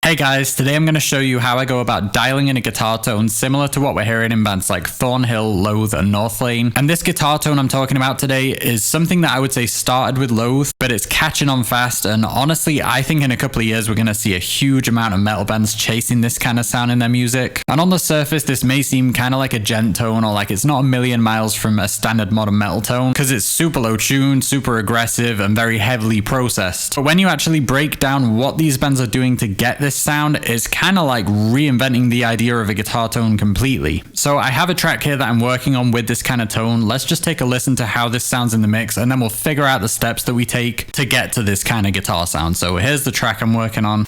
Hey guys, today I'm going to show you how I go about dialing in a guitar tone similar to what we're hearing in bands like Thornhill, Loathe and Northlane. And this guitar tone I'm talking about today is something that I would say started with Loathe, but it's catching on fast, and honestly I think in a couple of years we're going to see a huge amount of metal bands chasing this kind of sound in their music. And on the surface this may seem kind of like a gent tone, or like it's not a million miles from a standard modern metal tone, because it's super low tuned, super aggressive and very heavily processed. But when you actually break down what these bands are doing to get this sound, is kind of like reinventing the idea of a guitar tone completely. So I have a track here that I'm working on with this kind of tone. Let's just take a listen to how this sounds in the mix, and then we'll figure out the steps that we take to get to this kind of guitar sound. So here's the track I'm working on.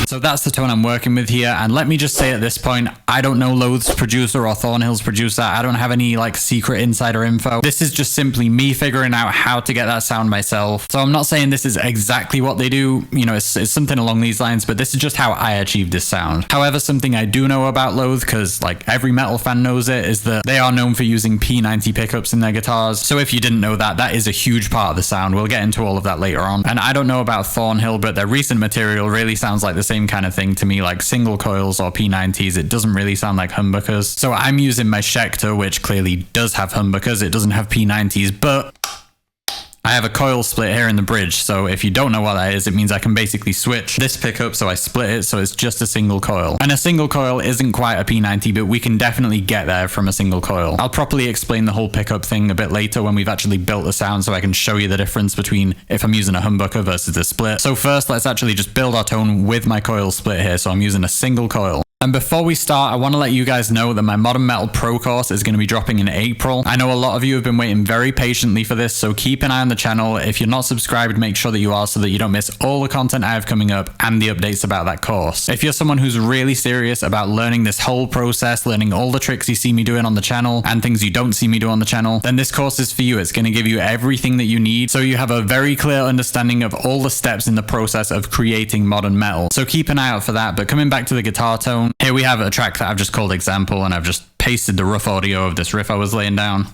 So that's the tone I'm working with here, and let me just say at this point, I don't know Loathe's producer or Thornhill's producer. I don't have any like secret insider info. This is just simply me figuring out how to get that sound myself. So I'm not saying this is exactly what they do, you know, it's something along these lines, but this is just how I achieved this sound. However, something I do know about Loathe, because like every metal fan knows it, is that they are known for using P90 pickups in their guitars. So if you didn't know that, that is a huge part of the sound. We'll get into all of that later on. And I don't know about Thornhill, but their recent material really sounds like the same kind of thing to me, like single coils or P90s. It doesn't really sound like humbuckers. So I'm using my Schecter, which clearly does have humbuckers. It doesn't have P90s, but I have a coil split here in the bridge. So if you don't know what that is, it means I can basically switch this pickup, so I split it so it's just a single coil. And a single coil isn't quite a P90, but we can definitely get there from a single coil. I'll properly explain the whole pickup thing a bit later when we've actually built the sound, so I can show you the difference between if I'm using a humbucker versus a split. So first, let's actually just build our tone with my coil split here. So I'm using a single coil. And before we start, I want to let you guys know that my Modern Metal Pro course is going to be dropping in April. I know a lot of you have been waiting very patiently for this, so keep an eye on the channel. If you're not subscribed, make sure that you are, so that you don't miss all the content I have coming up and the updates about that course. If you're someone who's really serious about learning this whole process, learning all the tricks you see me doing on the channel and things you don't see me do on the channel, then this course is for you. It's going to give you everything that you need, so you have a very clear understanding of all the steps in the process of creating modern metal. So keep an eye out for that. But coming back to the guitar tone, here we have a track that I've just called Example, and I've just pasted the rough audio of this riff I was laying down.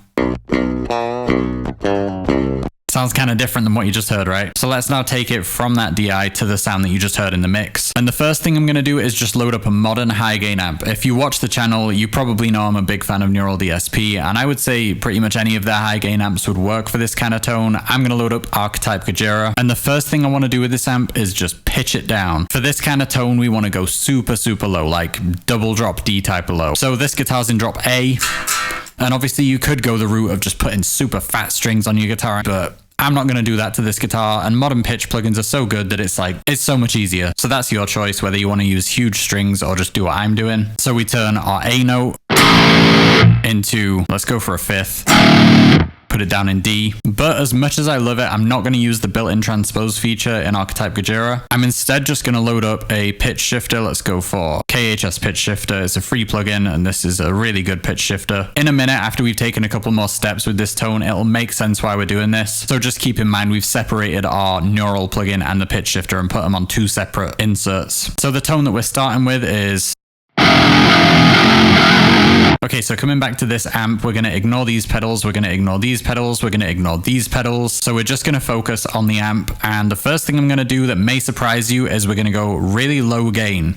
Sounds kind of different than what you just heard, right? So let's now take it from that DI to the sound that you just heard in the mix. And the first thing I'm going to do is just load up a modern high gain amp. If you watch the channel, you probably know I'm a big fan of Neural DSP, and I would say pretty much any of their high gain amps would work for this kind of tone. I'm going to load up Archetype Gojira, and the first thing I want to do with this amp is just pitch it down. For this kind of tone, we want to go super, super low, like double drop D type of low. So this guitar's in drop A, and obviously you could go the route of just putting super fat strings on your guitar, but I'm not going to do that to this guitar, and modern pitch plugins are so good that it's so much easier. So that's your choice, whether you want to use huge strings or just do what I'm doing. So we turn our A note into, let's go for a fifth, put it down in D. But as much as I love it, I'm not going to use the built-in transpose feature in Archetype Gojira. I'm instead just going to load up a pitch shifter. Let's go for KHS pitch shifter. It's a free plugin, and this is a really good pitch shifter. In a minute, after we've taken a couple more steps with this tone, it'll make sense why we're doing this. So just keep in mind, we've separated our neural plugin and the pitch shifter and put them on two separate inserts. So the tone that we're starting with is... Okay, so coming back to this amp, we're going to ignore these pedals, we're going to ignore these pedals, we're going to ignore these pedals. So we're just going to focus on the amp. And the first thing I'm going to do that may surprise you is we're going to go really low gain.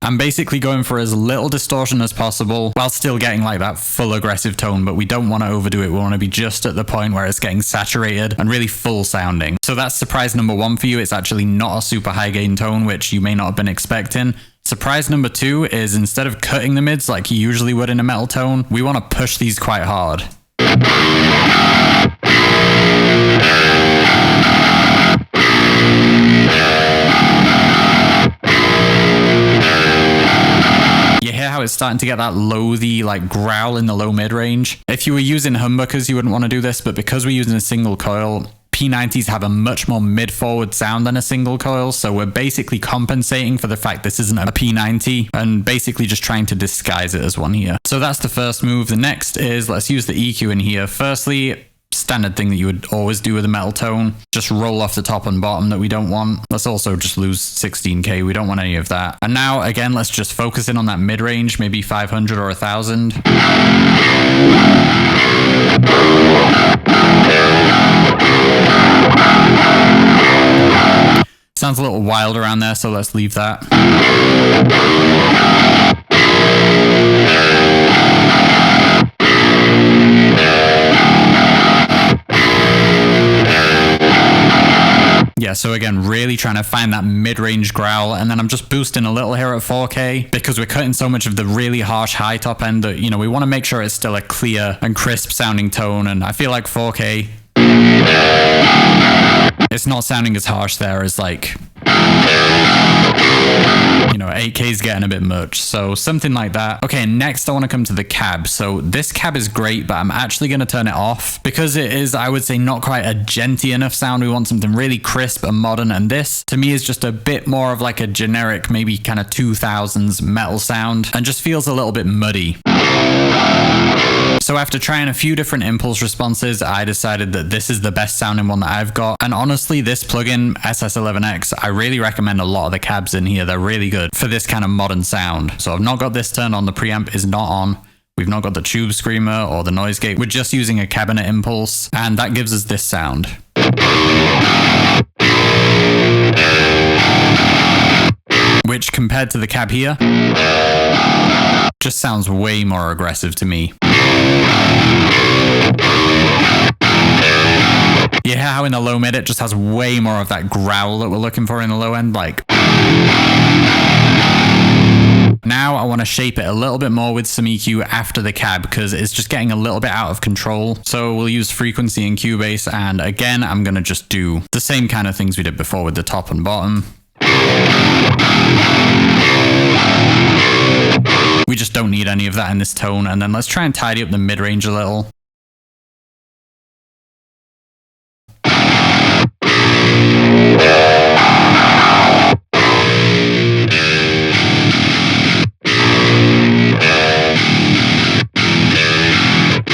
I'm basically going for as little distortion as possible while still getting like that full aggressive tone, but we don't want to overdo it. We want to be just at the point where it's getting saturated and really full sounding. So that's surprise number one for you. It's actually not a super high gain tone, which you may not have been expecting. Surprise number two is, instead of cutting the mids like you usually would in a metal tone, we want to push these quite hard. You hear how it's starting to get that loathy like growl in the low mid range? If you were using humbuckers, you wouldn't want to do this, but because we're using a single coil, P90s have a much more mid-forward sound than a single coil, so we're basically compensating for the fact this isn't a P90 and basically just trying to disguise it as one here. So that's the first move. The next is, let's use the EQ in here. Firstly, standard thing that you would always do with a metal tone, just roll off the top and bottom that we don't want. Let's also just lose 16k, we don't want any of that. And now again, let's just focus in on that mid-range, maybe 500 or 1000. Sounds a little wild around there, so let's leave that. Yeah, so again, really trying to find that mid-range growl, and then I'm just boosting a little here at 4K because we're cutting so much of the really harsh high top end that, you know, we want to make sure it's still a clear and crisp sounding tone, and I feel like 4K, it's not sounding as harsh there as like, you know, 8K is getting a bit much, so something like that. Okay, next I want to come to the cab. So this cab is great, but I'm actually going to turn it off because it is, I would say, not quite a genty enough sound. We want something really crisp and modern, and this to me is just a bit more of like a generic, maybe kind of 2000s metal sound, and just feels a little bit muddy. So after trying a few different impulse responses, I decided that this is the best sounding one that I've got. And honestly, this plugin, SS11X, I really recommend a lot of the cabs in here. They're really good for this kind of modern sound. So I've not got this turned on. The preamp is not on. We've not got the tube screamer or the noise gate. We're just using a cabinet impulse, and that gives us this sound. Which compared to the cab here, just sounds way more aggressive to me. You hear how in the low mid it just has way more of that growl that we're looking for in the low end, like. Now I want to shape it a little bit more with some EQ after the cab because it's just getting a little bit out of control. So we'll use frequency and Cubase, and again I'm going to just do the same kind of things we did before with the top and bottom. We just don't need any of that in this tone, and then let's try and tidy up the mid-range a little.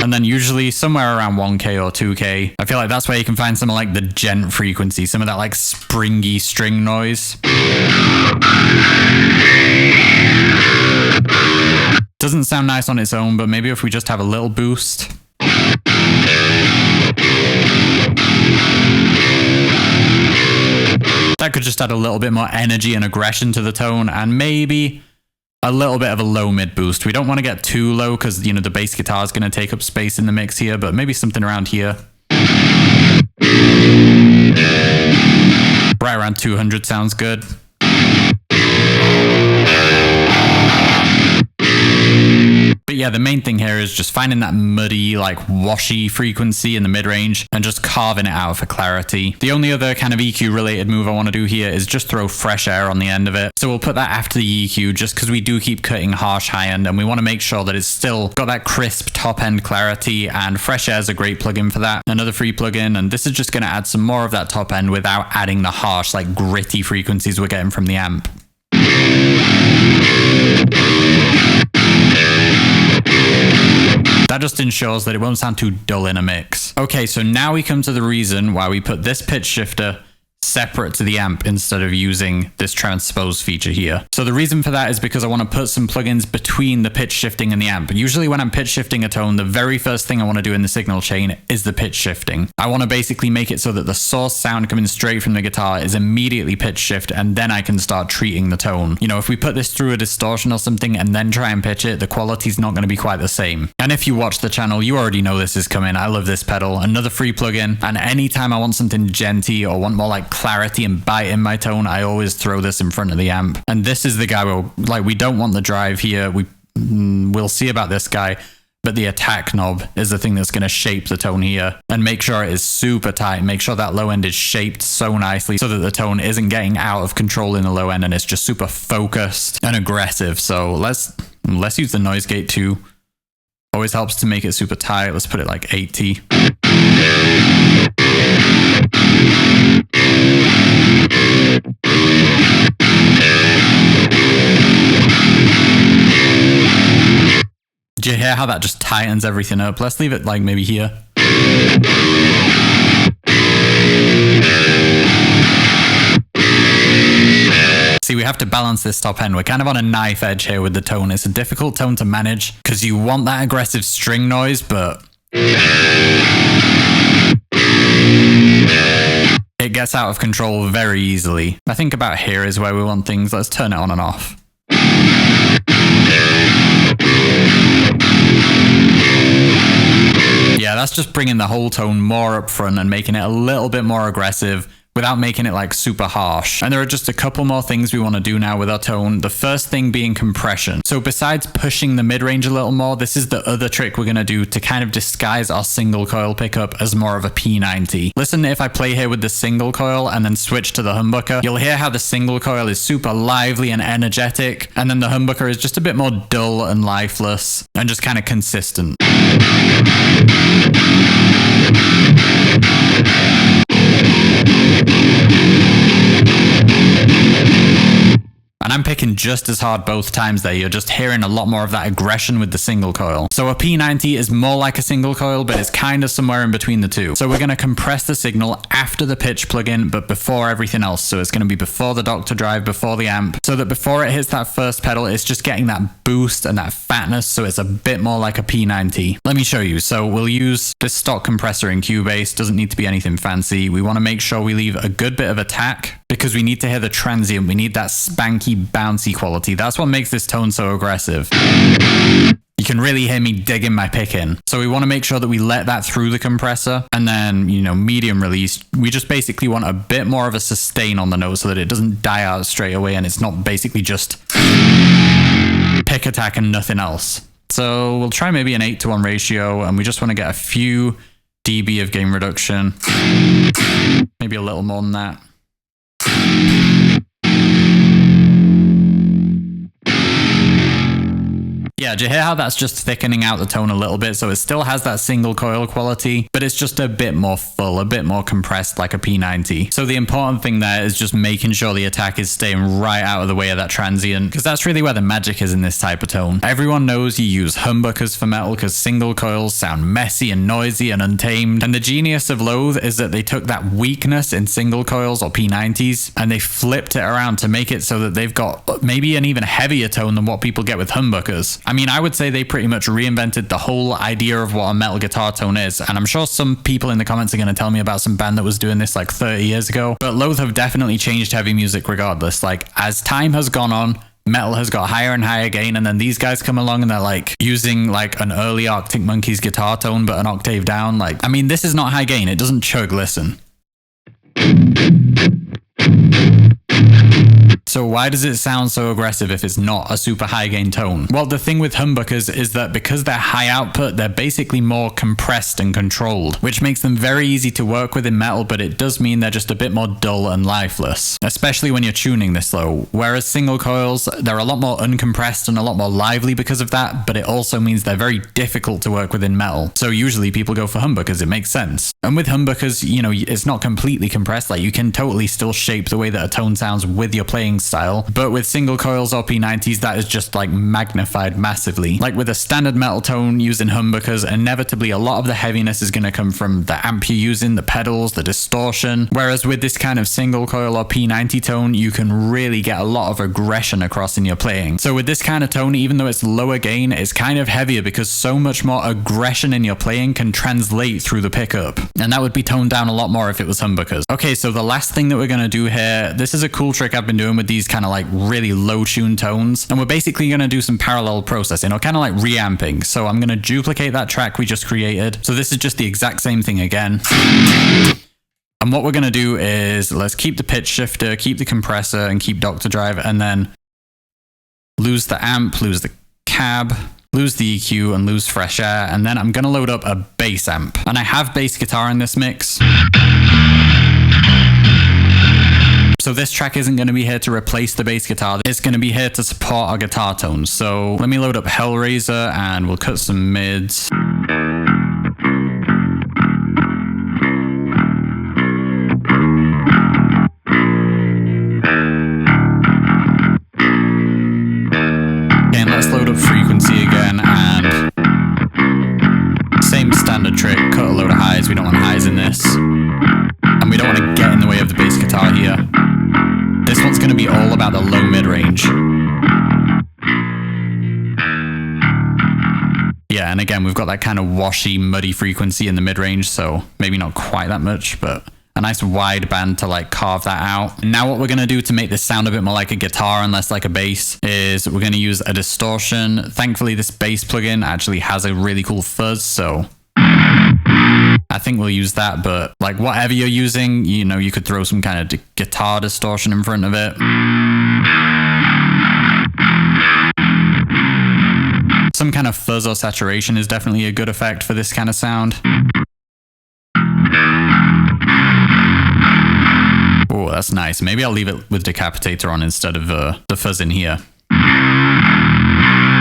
And then usually somewhere around 1K or 2K, I feel like that's where you can find some of like the gent frequency, some of that like springy string noise. Doesn't sound nice on its own, but maybe if we just have a little boost. That could just add a little bit more energy and aggression to the tone, and maybe a little bit of a low mid boost. We don't want to get too low because, you know, the bass guitar is going to take up space in the mix here, but maybe something around here. Right around 200 sounds good. But yeah, the main thing here is just finding that muddy, like washy frequency in the mid-range and just carving it out for clarity. The only other kind of EQ related move I want to do here is just throw fresh air on the end of it. So we'll put that after the EQ just because we do keep cutting harsh high end and we want to make sure that it's still got that crisp top end clarity, and fresh air is a great plugin for that. Another free plugin, and this is just going to add some more of that top end without adding the harsh, like gritty frequencies we're getting from the amp. That just ensures that it won't sound too dull in a mix. Okay, so now we come to the reason why we put this pitch shifter separate to the amp instead of using this transpose feature here. So the reason for that is because I want to put some plugins between the pitch shifting and the amp. Usually when I'm pitch shifting a tone, the very first thing I want to do in the signal chain is the pitch shifting. I want to basically make it so that the source sound coming straight from the guitar is immediately pitch shift, and then I can start treating the tone. You know, if we put this through a distortion or something and then try and pitch it, the quality's not going to be quite the same. And if you watch the channel, you already know this is coming. I love this pedal. Another free plugin, and anytime I want something genty or want more like clarity and bite in my tone, I always throw this in front of the amp. And this is the guy where, like, we don't want the drive here. We'll see about this guy, but the attack knob is the thing that's going to shape the tone here and make sure it is super tight. Make sure that low end is shaped so nicely so that the tone isn't getting out of control in the low end and it's just super focused and aggressive. So let's use the noise gate too. Always helps to make it super tight. Let's put it like 80. Do you hear how that just tightens everything up? Let's leave it like maybe here. See, we have to balance this top end. We're kind of on a knife edge here with the tone. It's a difficult tone to manage because you want that aggressive string noise, but it gets out of control very easily. I think about here is where we want things. Let's turn it on and off. Yeah, that's just bringing the whole tone more up front and making it a little bit more aggressive without making it like super harsh. And there are just a couple more things we want to do now with our tone. The first thing being compression. So besides pushing the mid-range a little more, this is the other trick we're going to do to kind of disguise our single coil pickup as more of a P90. Listen, if I play here with the single coil and then switch to the humbucker, you'll hear how the single coil is super lively and energetic, and then the humbucker is just a bit more dull and lifeless and just kind of consistent. And I'm picking just as hard both times there. You're just hearing a lot more of that aggression with the single coil. So a P90 is more like a single coil, but it's kind of somewhere in between the two. So we're going to compress the signal after the pitch plugin, but before everything else. So it's going to be before the Dr. Drive, before the amp, so that before it hits that first pedal, it's just getting that boost and that fatness. So it's a bit more like a P90. Let me show you. So we'll use this stock compressor in Cubase. Doesn't need to be anything fancy. We want to make sure we leave a good bit of attack because we need to hear the transient. We need that spanky, bouncy quality. That's what makes this tone so aggressive. You can really hear me digging my pick in. So we want to make sure that we let that through the compressor. And then, you know, medium release, we just basically want a bit more of a sustain on the note so that it doesn't die out straight away and it's not basically just pick attack and nothing else. So we'll try maybe an 8:1 ratio, and we just want to get a few dB of gain reduction. Maybe a little more than that. Yeah, do you hear how that's just thickening out the tone a little bit? So it still has that single coil quality, but it's just a bit more full, a bit more compressed like a P90. So the important thing there is just making sure the attack is staying right out of the way of that transient, because that's really where the magic is in this type of tone. Everyone knows you use humbuckers for metal because single coils sound messy and noisy and untamed. And the genius of Loathe is that they took that weakness in single coils or P90s and they flipped it around to make it so that they've got maybe an even heavier tone than what people get with humbuckers. I mean, I would say they pretty much reinvented the whole idea of what a metal guitar tone is. And I'm sure some people in the comments are going to tell me about some band that was doing this like 30 years ago. But Loathe have definitely changed heavy music regardless. Like, as time has gone on, metal has got higher and higher gain, and then these guys come along and they're like using like an early Arctic Monkeys guitar tone but an octave down. Like, I mean, this is not high gain. It doesn't chug. Listen. So why does it sound so aggressive if it's not a super high gain tone? Well, the thing with humbuckers is that because they're high output, they're basically more compressed and controlled, which makes them very easy to work with in metal, but it does mean they're just a bit more dull and lifeless, especially when you're tuning this low. Whereas single coils, they're a lot more uncompressed and a lot more lively because of that, but it also means they're very difficult to work with in metal. So usually people go for humbuckers, it makes sense. And with humbuckers, you know, it's not completely compressed, like you can totally still shape the way that a tone sounds with your playing style, but with single coils or P90s, that is just like magnified massively. Like with a standard metal tone using humbuckers, inevitably a lot of the heaviness is going to come from the amp you're using, the pedals, the distortion, whereas with this kind of single coil or P90 tone, you can really get a lot of aggression across in your playing. So with this kind of tone, even though it's lower gain, it's kind of heavier because so much more aggression in your playing can translate through the pickup, and that would be toned down a lot more if it was humbuckers. Okay, so the last thing that we're going to do here, this is a cool trick I've been doing with these kind of like really low tune tones, and we're basically going to do some parallel processing or kind of like reamping. So I'm going to duplicate that track we just created. So this is just the exact same thing again. And what we're going to do is let's keep the pitch shifter, keep the compressor, and keep Dr. Drive, and then lose the amp, lose the cab, lose the EQ, and lose fresh air. And then I'm going to load up a bass amp, and I have bass guitar in this mix. So this track isn't going to be here to replace the bass guitar. It's going to be here to support our guitar tones. So let me load up Hellraiser and we'll cut some mids. Okay, and let's load up frequency again and about the low mid-range. Yeah, and again, we've got that kind of washy, muddy frequency in the mid-range, so maybe not quite that much, but a nice wide band to like carve that out. Now what we're going to do to make this sound a bit more like a guitar and less like a bass is we're going to use a distortion. Thankfully, this bass plugin actually has a really cool fuzz, so I think we'll use that, but like whatever you're using, you know, you could throw some kind of guitar distortion in front of it. Some kind of fuzz or saturation is definitely a good effect for this kind of sound. Oh, that's nice. Maybe I'll leave it with Decapitator on instead of the fuzz in here.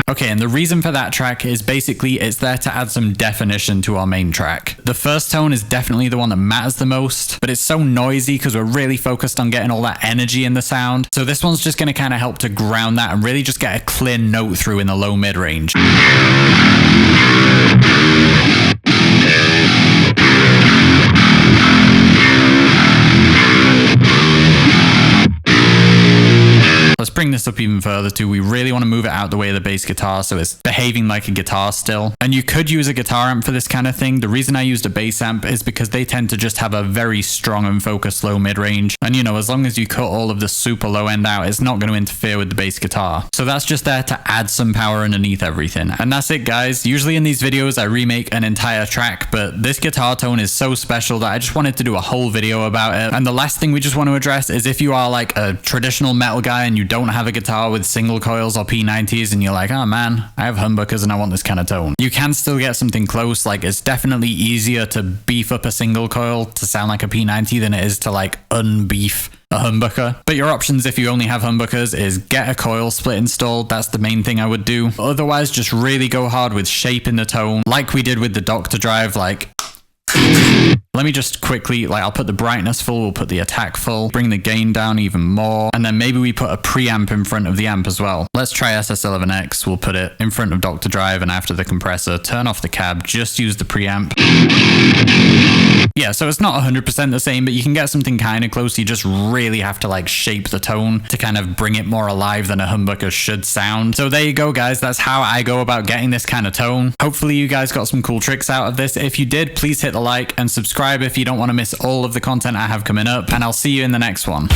Okay, and the reason for that track is basically it's there to add some definition to our main track. The first tone is definitely the one that matters the most, but it's so noisy because we're really focused on getting all that energy in the sound. So this one's just going to kind of help to ground that and really just get a clear note through in the low mid-range. Let's bring this up even further too. We really want to move it out the way of the bass guitar so it's behaving like a guitar still. And you could use a guitar amp for this kind of thing. The reason I used a bass amp is because they tend to just have a very strong and focused low mid-range. And you know, as long as you cut all of the super low end out, it's not going to interfere with the bass guitar. So that's just there to add some power underneath everything. And that's it, guys. Usually in these videos, I remake an entire track, but this guitar tone is so special that I just wanted to do a whole video about it. And the last thing we just want to address is if you are like a traditional metal guy and you don't have a guitar with single coils or P90s and you're like, oh man, I have humbuckers and I want this kind of tone. You can still get something close. Like it's definitely easier to beef up a single coil to sound like a P90 than it is to like unbeef a humbucker. But your options if you only have humbuckers is get a coil split installed. That's the main thing I would do. Otherwise, just really go hard with shaping the tone like we did with the Dr. Drive. Like let me just quickly, like I'll put the brightness full, we'll put the attack full, bring the gain down even more, and then maybe we put a preamp in front of the amp as well. Let's try SS11X, we'll put it in front of Dr. Drive and after the compressor, turn off the cab, just use the preamp. Yeah, so it's not 100% the same, but you can get something kind of close. You just really have to like shape the tone to kind of bring it more alive than a humbucker should sound. So there you go, guys. That's how I go about getting this kind of tone. Hopefully you guys got some cool tricks out of this. If you did, please hit the like and subscribe if you don't want to miss all of the content I have coming up, and I'll see you in the next one.